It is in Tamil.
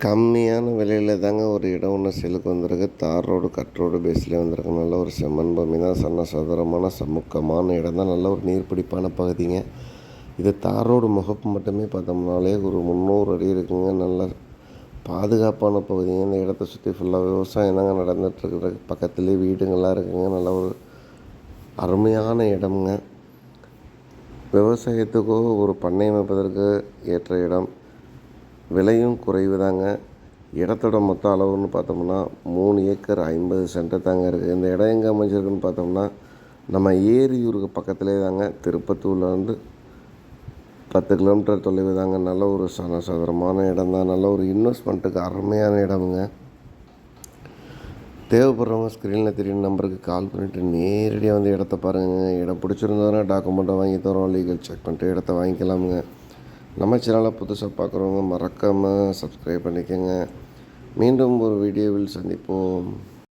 கம்மியான விலையில தாங்க ஒரு இடம் ஒன்று சேலுக்கு வந்திருக்கு. தார் ரோடு, கட் ரோடு பேஸ்லேயே வந்திருக்கு. நல்ல ஒரு செம்மண் பூமி தான். சதுரமான சமுக்கமான இடம் தான். நல்ல ஒரு நீர்பிடிப்பான பகுதிங்க. இது தார் ரோடு முகப்பு மட்டுமே பார்த்தோம்னாலே ஒரு 300 அடி இருக்குங்க. நல்ல பாதுகாப்பான பகுதிங்க. இந்த இடத்த சுற்றி ஃபுல்லாக விவசாயம் தாங்க நடந்துகிட்ருக்குது. பக்கத்துலேயே வீடுங்கள்லாம் இருக்குங்க. நல்ல ஒரு அருமையான இடம்ங்க. விவசாயத்துக்கோ ஒரு பண்ணை அமைப்பதற்கு ஏற்ற இடம். விலையும் குறைவு தாங்க. இடத்தோட மொத்த அளவுன்னு பார்த்தோம்னா 3 ஏக்கர் 50 சென்ட்டு தாங்க இருக்குது. இந்த இடம் எங்கே அமைஞ்சிருக்குன்னு பார்த்தோம்னா நம்ம ஏரியூருக்கு பக்கத்துலேயே தாங்க. திருப்பத்தூர்லேருந்து 10 கிலோமீட்டர் தொலைவு தாங்க. நல்ல ஒரு சதுரமான இடம் தான். நல்ல ஒரு இன்வெஸ்ட்மெண்ட்டுக்கு அருமையான இடமுங்க. தேவைப்படுறவங்க ஸ்க்ரீனில் தெரியும் நம்பருக்கு கால் பண்ணிவிட்டு நேரடியாக வந்து இடத்த பாருங்கள். இடம் பிடிச்சிருந்தோன்னா டாக்குமெண்ட்டை வாங்கி தரோம். லீகல் செக் பண்ணிட்டு இடத்த வாங்கிக்கலாமுங்க. நம்ம சேனலை புதுசாக பார்க்குறவங்க மறக்காமல் சப்ஸ்கிரைப் பண்ணிக்கோங்க. மீண்டும் ஒரு வீடியோவில் சந்திப்போம்.